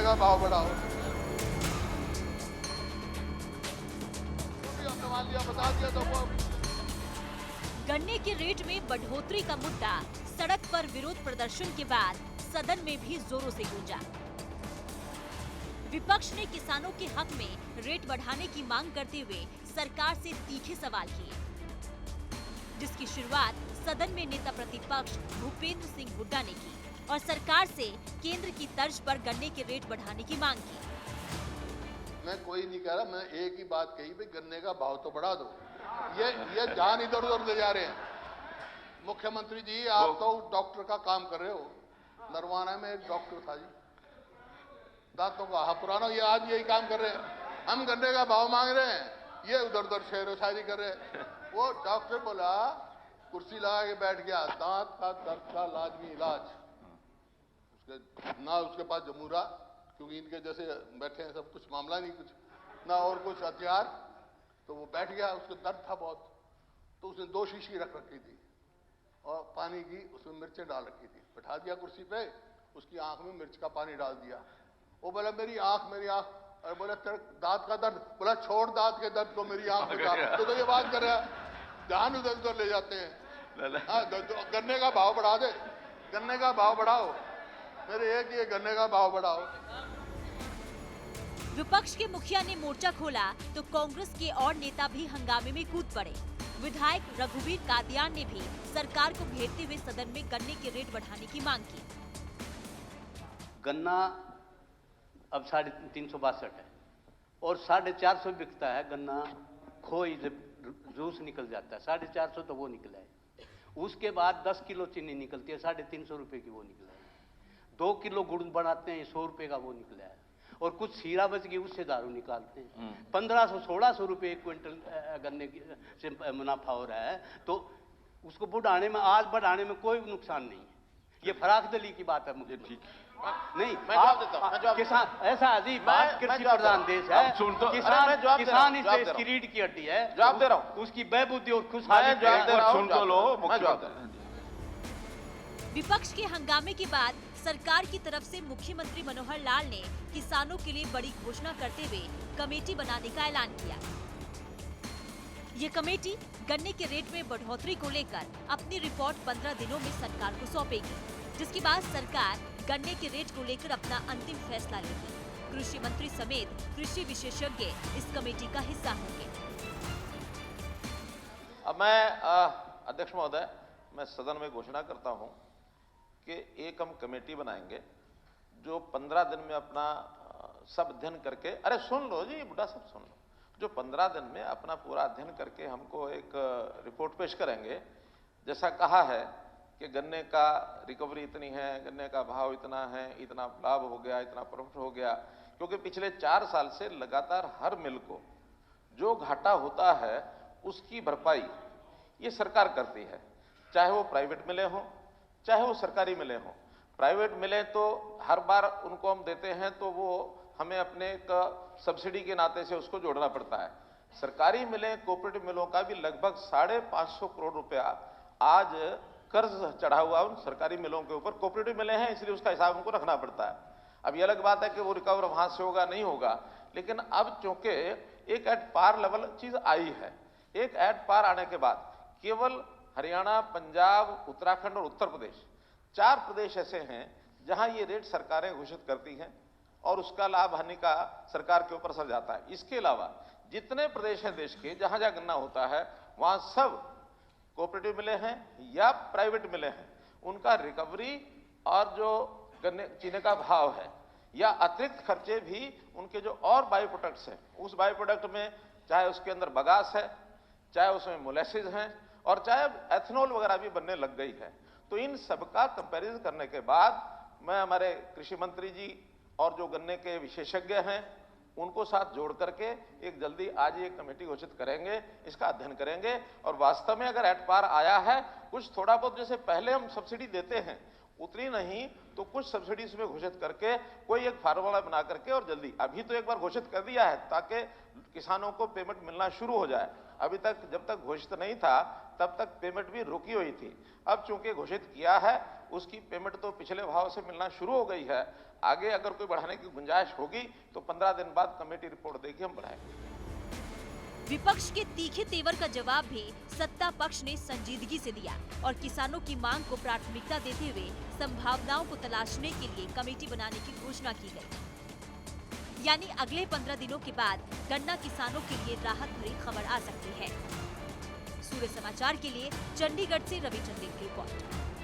का भाव बढ़ाओ। हमने मान लिया, बता दिया तो वो गन्ने के रेट में बढ़ोतरी का मुद्दा सड़क पर विरोध प्रदर्शन के बाद सदन में भी जोरों से गूंजा। विपक्ष ने किसानों के हक में रेट बढ़ाने की मांग करते हुए सरकार से तीखे सवाल किए, जिसकी शुरुआत सदन में नेता प्रतिपक्ष भूपेंद्र सिंह हुड्डा ने की और सरकार से केंद्र की तर्ज पर गन्ने के रेट बढ़ाने की मांग की। मैं कोई नहीं कह रहा, मैं एक ही बात कही भाई गन्ने का भाव तो बढ़ा दो। ये जान इधर उधर ले जा रहे हैं। मुख्यमंत्री जी, आप तो डॉक्टर का काम कर रहे हो। नरवाना में एक डॉक्टर था जी, दांतों का, हाँ पुराना, ये आज यही काम कर रहे हैं। हम गन्ने का भाव मांग रहे हैं, ये उधर उधर शेर शायरी कर रहे हैं। वो डॉक्टर बोला, कुर्सी लगा के बैठ गया, दांत का दर्द का लाजमी इलाज। उसके ना उसके पास जमूरा, क्योंकि इनके जैसे बैठे हैं सब, कुछ मामला नहीं, कुछ ना और कुछ हथियार, तो वो बैठ गया। उसको दर्द था बहुत, तो उसने 2 शीशी रख रखी थी और पानी की, उसमें मिर्चें डाल रखी थी। बैठा दिया कुर्सी पे, उसकी आंख में मिर्च का पानी डाल दिया। वो बोला मेरी आंख। और बोला तेरे दांत का दर्द। बोला छोड़ दांत के दर्द को, मेरी आंख बचा। तो ये बात कर रहा है, ध्यान उधर उधर ले जाते हैं। हाँ, गन्ने का भाव बढ़ा दे, गन्ने का भाव बढ़ाओ। मेरे एक ये गन्ने का भाव बढ़ाओ। विपक्ष के मुखिया ने मोर्चा खोला तो कांग्रेस के और नेता भी हंगामे में कूद पड़े। विधायक रघुवीर कादियान ने भी सरकार को घेरते हुए सदन में गन्ने के रेट बढ़ाने की मांग की। गन्ना अब 362 है और 450 बिकता है गन्ना। खोई जब जूस निकल जाता है 450 तो वो निकला है। उसके बाद 10 किलो चीनी निकलती है, 350 रुपए की वो निकला है। 2 किलो गुड़ बनाते हैं, 100 रुपए का वो निकला है। और कुछ सीरा बच गई, उससे दारू निकालते हैं। 1500-1600 रुपए 1 क्विंटल गन्ने से मुनाफा हो रहा है। तो उसको बढ़ाने में, आज बढ़ाने में कोई नुकसान नहीं है। ये फराखदली की बात है। मुझे ठीक नहीं, मैं जवाब देता हूं। किसान ऐसा अजीब बात, कृषि प्रधान देश है, किसान इस देश की रीढ़ की हड्डी है। जवाब दे रहा हूं, उसकी बहबूदी और खुशहाली जवाब दे रहा हूं। सुन तो लो। विपक्ष के हंगामे के बाद सरकार की तरफ से मुख्यमंत्री मनोहर लाल ने किसानों के लिए बड़ी घोषणा करते हुए कमेटी बनाने का ऐलान किया। ये कमेटी गन्ने के रेट में बढ़ोतरी को लेकर अपनी रिपोर्ट 15 दिनों में सरकार को सौंपेगी, जिसके बाद सरकार गन्ने के रेट को लेकर अपना अंतिम फैसला लेगी। कृषि मंत्री समेत कृषि विशेषज्ञ इस कमेटी का हिस्सा होंगे। अब मैं अध्यक्ष महोदय, मैं सदन में घोषणा करता हूं कि एक हम कमेटी बनाएंगे जो 15 दिन में अपना सब अध्ययन करके, अरे सुन लो जी बुढ़ा सब सुन लो, जो 15 दिन में अपना पूरा अध्ययन करके हमको एक रिपोर्ट पेश करेंगे। जैसा कहा है कि गन्ने का रिकवरी इतनी है, गन्ने का भाव इतना है, इतना लाभ हो गया, इतना प्रॉफिट हो गया, क्योंकि पिछले 4 साल से लगातार हर मिल को जो घाटा होता है उसकी भरपाई ये सरकार करती है, चाहे वो प्राइवेट मिले हों, चाहे वो सरकारी मिले हों। प्राइवेट मिले तो हर बार उनको हम देते हैं तो वो हमें अपने एक सब्सिडी के नाते से उसको जोड़ना पड़ता है। सरकारी मिले, कोऑपरेटिव मिलों का भी लगभग 550 करोड़ रुपया आज कर्ज चढ़ा हुआ उन सरकारी मिलों के ऊपर। कोऑपरेटिव मिले हैं इसलिए उसका हिसाब हमको रखना पड़ता है। अब ये अलग बात है कि वो रिकवर वहां से होगा नहीं होगा, लेकिन अब चूंकि एक एट पार लेवल चीज आई है, एक एट पार आने के बाद केवल हरियाणा, पंजाब, उत्तराखंड और उत्तर प्रदेश 4 प्रदेश ऐसे हैं जहां ये रेट सरकारें घोषित करती हैं और उसका लाभ हानि का सरकार के ऊपर असर जाता है। इसके अलावा जितने प्रदेश हैं देश के, जहां जहां गन्ना होता है वहां सब कोऑपरेटिव मिले हैं या प्राइवेट मिले हैं, उनका रिकवरी और जो गन्ने चीनी का भाव है या अतिरिक्त खर्चे भी उनके जो और बायो प्रोडक्ट्स हैं, उस बायो प्रोडक्ट में चाहे उसके अंदर बगास है, चाहे उसमें मोलेसिस हैं और चाहे एथेनॉल वगैरह भी बनने लग गई है, तो इन सबका कंपैरिजन करने के बाद मैं हमारे कृषि मंत्री जी और जो गन्ने के विशेषज्ञ हैं उनको साथ जोड़ करके एक जल्दी आज ही एक कमेटी घोषित करेंगे, इसका अध्ययन करेंगे और वास्तव में अगर एट पार आया है, कुछ थोड़ा बहुत जैसे पहले हम सब्सिडी देते हैं उतनी नहीं तो कुछ सब्सिडी इसमें घोषित करके कोई एक फार्मूला बना करके और जल्दी, अभी तो एक बार घोषित कर दिया है ताकि किसानों को पेमेंट मिलना शुरू हो जाए अभी तक जब तक घोषित नहीं था तब तक पेमेंट भी रुकी हुई थी। अब चूंकि घोषित किया है, उसकी पेमेंट तो पिछले भाव से मिलना शुरू हो गई है। आगे अगर कोई बढ़ाने की गुंजाइश होगी तो 15 दिन बाद कमेटी रिपोर्ट देके हम बढ़ाएंगे। विपक्ष के तीखे तेवर का जवाब भी सत्ता पक्ष ने संजीदगी से दिया और किसानों की मांग को प्राथमिकता देते हुए संभावनाओं को तलाशने के लिए कमेटी बनाने की घोषणा की गई। यानी अगले 15 दिनों के बाद गन्ना किसानों के लिए राहत भरी खबर आ सकती है। सूर्य समाचार के लिए चंडीगढ़ से रवि चंदेल की रिपोर्ट।